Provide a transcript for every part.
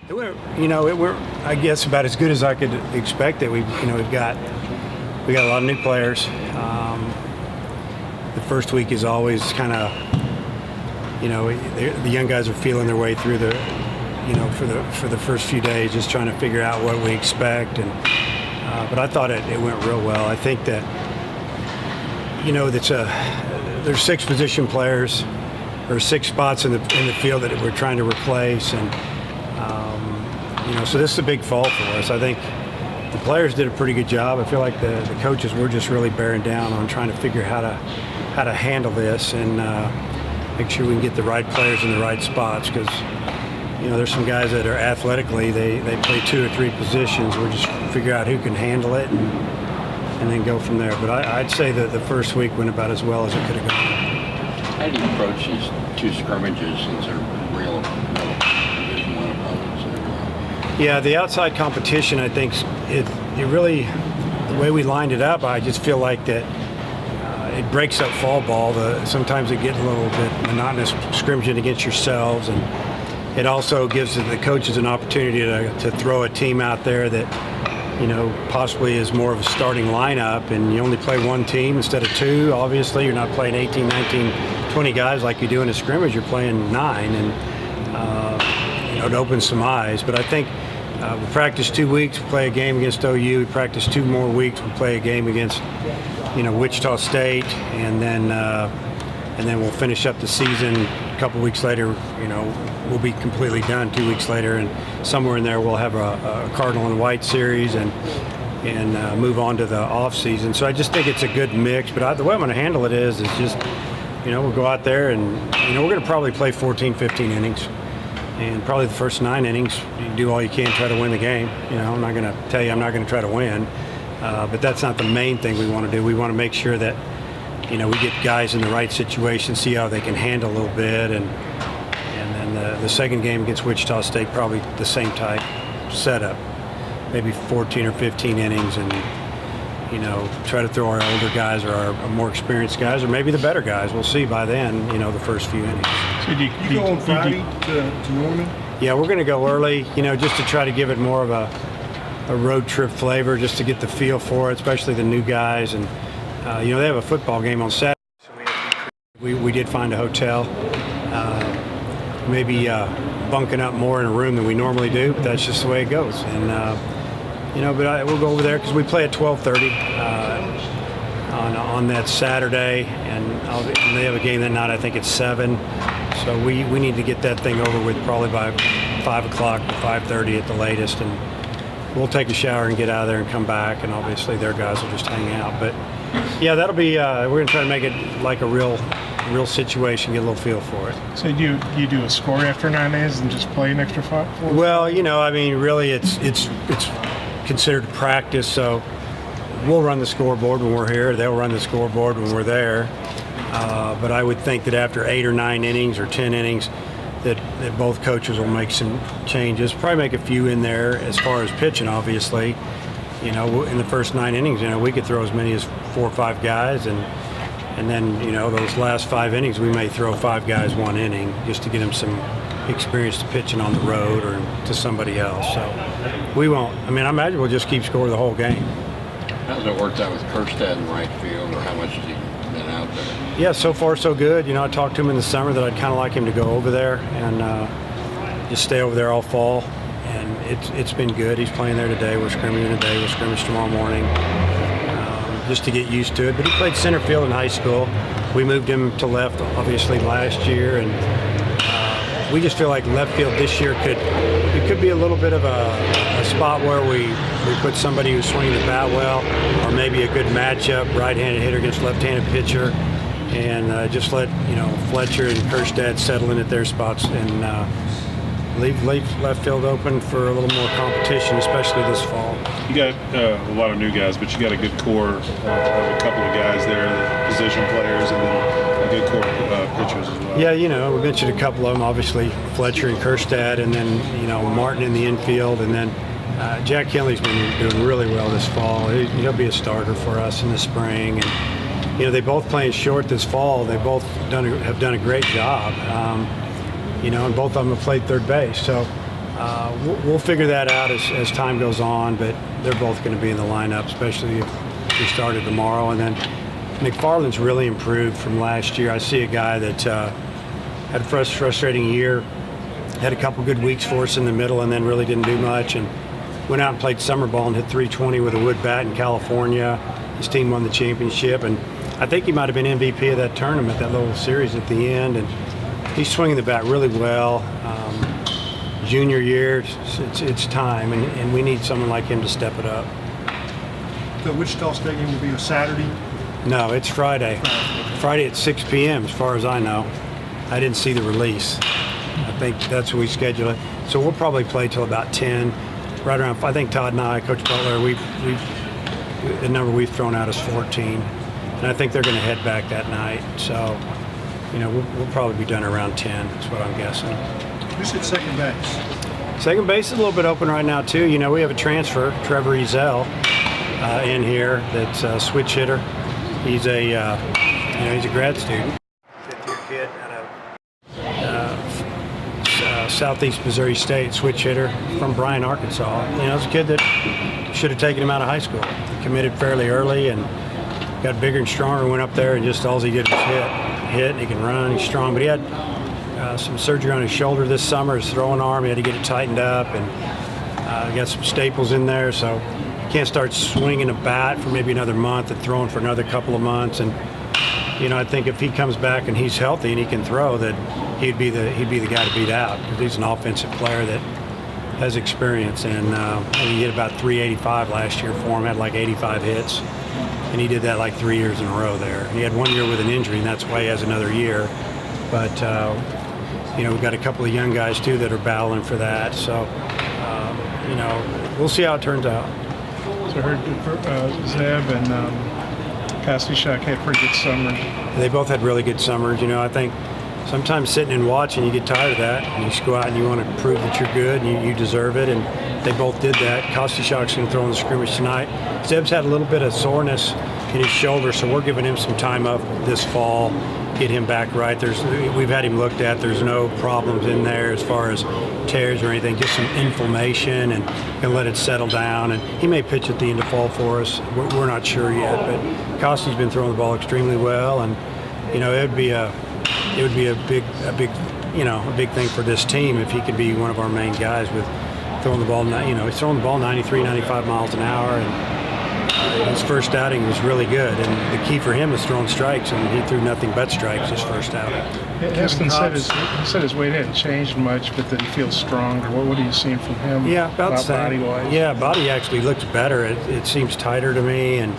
We're I guess about as good as I could expect it. We've got a lot of new players. The first week is always kind of, the young guys are feeling their way through for the first few days, just trying to figure out what we expect. And but I thought it went real well. I think that there's 6 position players or 6 spots in the field that we're trying to replace, and so this is a big fall for us. I think the players did a pretty good job. I feel like the coaches were just really bearing down on trying to figure how to handle this and make sure we can get the right players in the right spots, because there's some guys that are athletically they play 2 or 3 positions. We're just figure out who can handle it and then go from there. But I'd say that the first week went about as well as it could have gone. How do you approach these 2 scrimmages since they're real Division I opponents and everything? Yeah, the outside competition, I think it really, the way we lined it up, I just feel like that it breaks up fall ball. Sometimes it gets a little bit monotonous scrimmaging against yourselves, and it also gives the coaches an opportunity to throw a team out there that possibly is more of a starting lineup, and you only play 1 team instead of 2. Obviously, you're not playing 18, 19, 20 guys like you do in a scrimmage. You're playing 9, and it opens some eyes. But I think we practice 2 weeks, we play a game against OU. We practice 2 more weeks, we play a game against Wichita State, and then we'll finish up the season. A couple weeks later, we'll be completely done 2 weeks later, and somewhere in there we'll have a Cardinal and White series and move on to the off season. So I just think it's a good mix. But the way I'm going to handle it is just, we'll go out there and, we're going to probably play 14, 15 innings. And probably the first 9 innings, you do all you can, try to win the game. I'm not going to tell you I'm not going to try to win. But that's not the main thing we want to do. We want to make sure that, we get guys in the right situation, see how they can handle a little bit. And then the second game against Wichita State, probably the same type setup. Maybe 14 or 15 innings, and, try to throw our older guys or our more experienced guys, or maybe the better guys. We'll see by then, the first few innings. So do you go on Friday to Norman? Yeah, we're going to go early, just to try to give it more of a road trip flavor, just to get the feel for it, especially the new guys. And, they have a football game on Saturday, so we did find a hotel. Maybe bunking up more in a room than we normally do, but that's just the way it goes. And, we'll go over there because we play at 12:30 on that Saturday, and they have a game that night. I think it's 7. So we need to get that thing over with probably by 5 o'clock, 5:30 at the latest, and we'll take a shower and get out of there and come back, and obviously their guys will just hang out. But yeah, that'll be we're going to try to make it like a real situation, get a little feel for it. So do you do a score after 9 days and just play an extra 4? Well, really it's considered practice, so we'll run the scoreboard when we're here. They'll run the scoreboard when we're there. But I would think that after 8 or 9 innings or 10 innings, that both coaches will make some changes. Probably make a few in there as far as pitching, obviously. In the first 9 innings, we could throw as many as 4 or 5 guys, and then, those last 5 innings, we may throw 5 guys 1 inning just to get them some experience to pitching on the road or to somebody else. So we won't. I imagine we'll just keep score the whole game. How's it worked out with Kerstad in right field, or how much has he been out there? Yeah, so far so good. I talked to him in the summer that I'd kind of like him to go over there and just stay over there all fall. And it's been good. He's playing there today. We're scrimmaging today. We'll scrimmage tomorrow morning. Just to get used to it. But he played center field in high school. We moved him to left, obviously, last year, and we just feel like left field this year could be a little bit of a spot where we put somebody who's swinging the bat well, or maybe a good matchup, right-handed hitter against left-handed pitcher, and just let Fletcher and Kerstad settle in at their spots and leave left field open for a little more competition, especially this fall. You got a lot of new guys, but you got a good core of a couple of guys there, the position players, and then a good core of pitchers as well. Yeah, we mentioned a couple of them, obviously Fletcher and Kerstad, and then Martin in the infield, and then Jack Kinley's been doing really well this fall. He'll be a starter for us in the spring, and they both playing short this fall. They both have done a great job. And both of them have played third base. So We'll figure that out as time goes on, but they're both going to be in the lineup, especially if we started tomorrow. And then McFarland's really improved from last year. I see a guy that had a frustrating year, had a couple good weeks for us in the middle, and then really didn't do much, and went out and played summer ball and hit 320 with a wood bat in California. His team won the championship, and I think he might have been MVP of that tournament, that little series at the end. And he's swinging the bat really well. Junior year, it's time, and we need someone like him to step it up. The Wichita State game will be a Saturday. No, it's Friday. Friday at 6 p.m. as far as I know. I didn't see the release. I think that's when we schedule it. So we'll probably play till about 10, right around. I think Todd and I, Coach Butler, the number we've thrown out is 14, and I think they're going to head back that night. So, we'll probably be done around 10. That's what I'm guessing. Who's at second base? Second base is a little bit open right now too. We have a transfer, Trevor Ezel, in here. That's a switch hitter. He's a he's a grad student. Fifth-year kid out of Southeast Missouri State, switch hitter from Bryan, Arkansas. It's a kid that should have taken him out of high school. He committed fairly early and got bigger and stronger. Went up there and just all he did was hit. And he can run. He's strong, but he had some surgery on his shoulder this summer, his throwing arm. He had to get it tightened up, and got some staples in there, so he can't start swinging a bat for maybe another month and throwing for another couple of months. And I think if he comes back and he's healthy and he can throw, that he'd be the guy to beat out, because he's an offensive player that has experience. And he hit about 385 last year for him, had like 85 hits, and he did that like 3 years in a row there. And he had 1 year with an injury, and that's why he has another year. But we've got a couple of young guys too that are battling for that. So we'll see how it turns out. So I heard Zeb and Kostychak had pretty good summers. They both had really good summers. I think sometimes sitting and watching, you get tired of that, and you just go out and you want to prove that you're good and you deserve it. And they both did that. Kostychak's going to throw in the scrimmage tonight. Zeb's had a little bit of soreness in his shoulder, so we're giving him some time up this fall, get him back right. We've had him looked at. There's no problems in there as far as tears or anything, just some inflammation, and gonna let it settle down. And he may pitch at the end of fall for us. We're not sure yet, but Kosty's been throwing the ball extremely well, and it would be a big thing for this team if he could be one of our main guys with throwing the ball. He's throwing the ball 93, 95 miles an hour, and his first outing was really good, and the key for him is throwing strikes, and he threw nothing but strikes his first outing. Heston said his weight hadn't changed much, but that he feels stronger. What are you seeing from him? Yeah, about the same. Body-wise? Yeah, body actually looks better. It seems tighter to me, and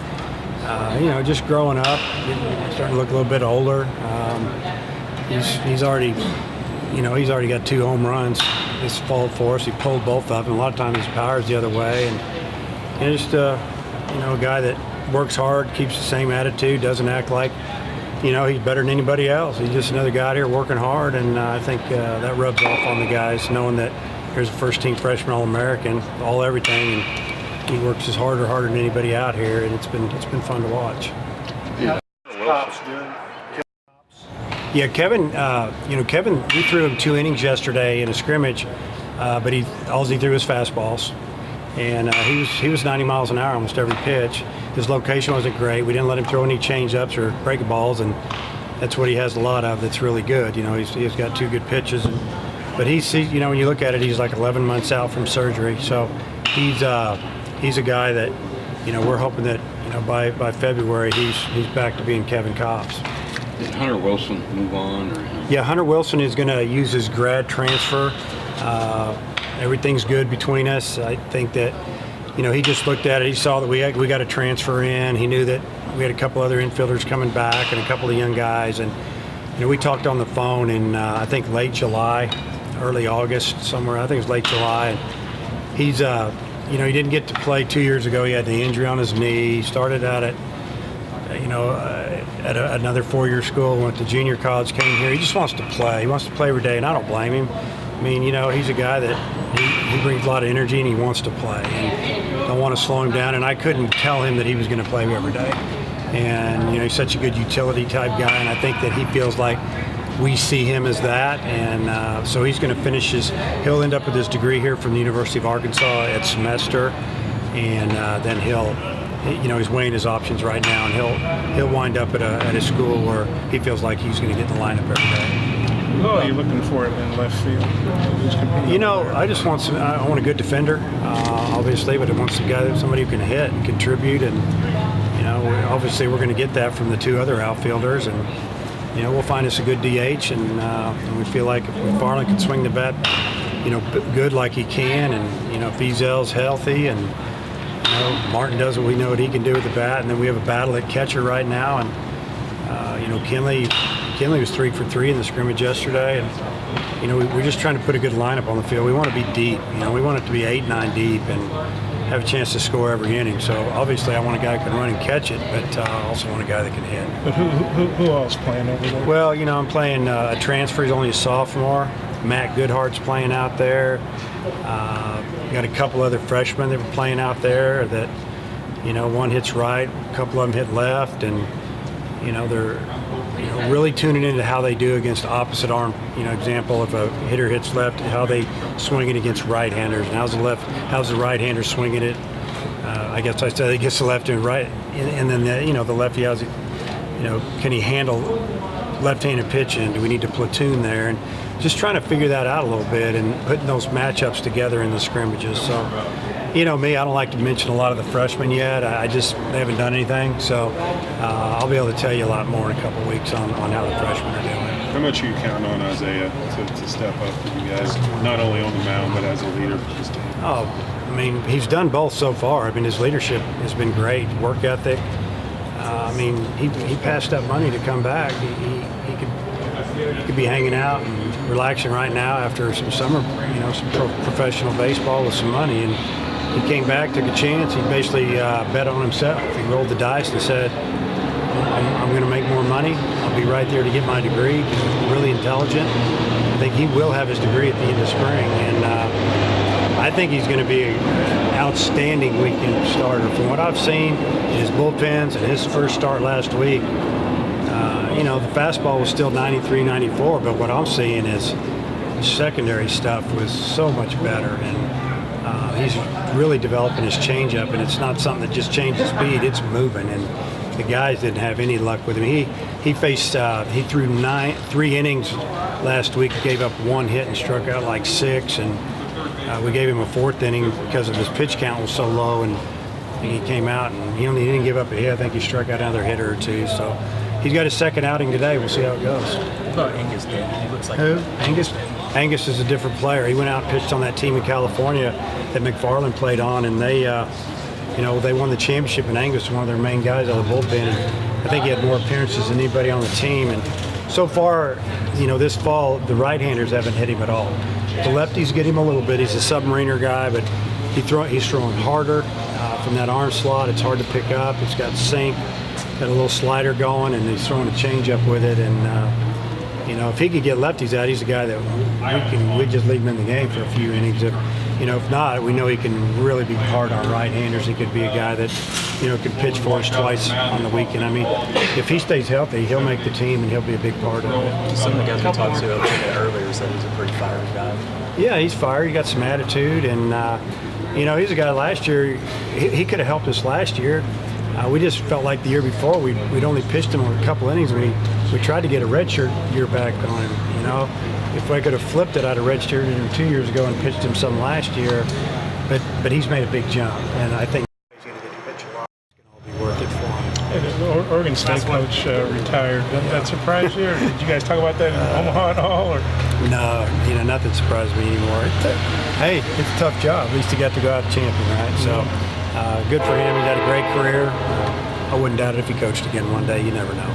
just growing up, starting to look a little bit older. He's already got 2 home runs this fall for us. He pulled both of them. A lot of times his power is the other way, and just a guy that works hard, keeps the same attitude, doesn't act like he's better than anybody else. He's just another guy here working hard, and I think that rubs off on the guys, knowing that here's a first-team freshman All-American, everything, and he works as hard or harder than anybody out here, and it's been fun to watch. Cops doing. Yeah, Kevin, we threw him 2 innings yesterday in a scrimmage, but all he threw was fastballs. And he was 90 miles an hour almost every pitch. His location wasn't great. We didn't let him throw any change-ups or breaking balls, and that's what he has a lot of. That's really good. He's got 2 good pitches, but he's when you look at it, he's like 11 months out from surgery. So he's a guy that we're hoping that by February he's back to being Kevin Kopp's. Did Hunter Wilson move on? Yeah, Hunter Wilson is going to use his grad transfer. Everything's good between us. I think that, he just looked at it. He saw that we got a transfer in. He knew that we had a couple other infielders coming back and a couple of young guys. And, we talked on the phone in, I think, late July, early August, somewhere. I think it was late July. And he's, he didn't get to play 2 years ago. He had the injury on his knee. He started out at another 4-year school, went to junior college, came here. He just wants to play. He wants to play every day, and I don't blame him. I mean, he's a guy that he brings a lot of energy, and he wants to play. And don't want to slow him down, and I couldn't tell him that he was going to play every day. And, he's such a good utility type guy, and I think that he feels like we see him as that, and so he's going to finish he'll end up with his degree here from the University of Arkansas at semester, and then he's weighing his options right now, and he'll wind up at a school where he feels like he's going to get in the lineup every day. Who are you looking for in left field? Who's competing over there? I just want I want a good defender, obviously, but I want somebody who can hit and contribute, and obviously we're going to get that from the two other outfielders, and we'll find us a good DH, and we feel like if McFarland can swing the bat, good like he can, and if Ezel's healthy, and Martin does what we know what he can do with the bat, and then we have a battle at catcher right now, and Kinley was 3 for 3 in the scrimmage yesterday, and we're just trying to put a good lineup on the field. We want to be deep. We want it to be 8-9 deep and have a chance to score every inning. So obviously I want a guy who can run and catch it, but I also want a guy that can hit. But who else playing over there? Well, I'm playing a transfer. He's only a sophomore. Matt Goodhart's playing out there. Got a couple other freshmen that were playing out there that, one hits right, a couple of them hit left, and they're really tuning into how they do against opposite arm. Example, if a hitter hits left, how they swing it against right-handers, and how's the right-hander swinging it? I guess I said against the left and right, and then the lefty, how's he, can he handle left-handed pitching? Do we need to platoon there? And just trying to figure that out a little bit and putting those matchups together in the scrimmages. So, me, I don't like to mention a lot of the freshmen yet. They haven't done anything. So I'll be able to tell you a lot more in a couple of weeks on how the freshmen are doing. How much are you counting on Isaiah to step up for you guys, not only on the mound, but as a leader for this team? Oh, he's done both so far. His leadership has been great, work ethic. He passed up money to come back. He could be hanging out and relaxing right now after some summer, some professional baseball with some money. And he came back, took a chance. He basically bet on himself. He rolled the dice and said, I'm going to make more money. I'll be right there to get my degree. He's really intelligent. I think he will have his degree at the end of spring. And I think he's going to be an outstanding weekend starter. From what I've seen in his bullpens and his first start last week, the fastball was still 93, 94, but what I'm seeing is secondary stuff was so much better, and he's really developing his changeup, and it's not something that just changes speed, it's moving, and the guys didn't have any luck with him. He threw 3 innings last week, gave up 1 hit and struck out like 6, and we gave him a 4th inning because of his pitch count was so low, and he came out and he didn't give up a hit. I think he struck out another hitter or 2, so he's got his 2nd outing today. We'll see how it goes. What about Angus did? He looks like Who? Angus is a different player. He went out and pitched on that team in California that McFarland played on, and they won the championship, and Angus was one of their main guys out of the bullpen. And I think he had more appearances than anybody on the team. And so far, this fall, the right-handers haven't hit him at all. The lefties get him a little bit. He's a submariner guy, but he's throwing harder from that arm slot. It's hard to pick up. It's got sink. Got a little slider going, and he's throwing a changeup with it. And if he could get lefties out, he's a guy that we just leave him in the game for a few innings. If not, we know he can really be hard on right-handers. He could be a guy that can pitch for us twice on the weekend. If he stays healthy, he'll make the team, and he'll be a big part of it. some of the guys we talked to a little bit earlier said he's a pretty fiery guy. Yeah, he's fiery. He got some attitude, and he's a guy last year. He could have helped us last year. We just felt like the year before we'd only pitched him a couple innings. We tried to get a redshirt year back on him. If I could have flipped it, I'd have redshirted him 2 years ago and pitched him some last year. But he's made a big jump, and I think he's going to get to pitch a lot. It's going to all be worth it for him. And the Oregon State coach retired. Did that surprise you, or did you guys talk about that in Omaha at all? Or? No, nothing surprises me anymore. Hey, it's a tough job. At least he got to go out champion, right? So good for him. He's had a great career. I wouldn't doubt it if he coached again one day. You never know.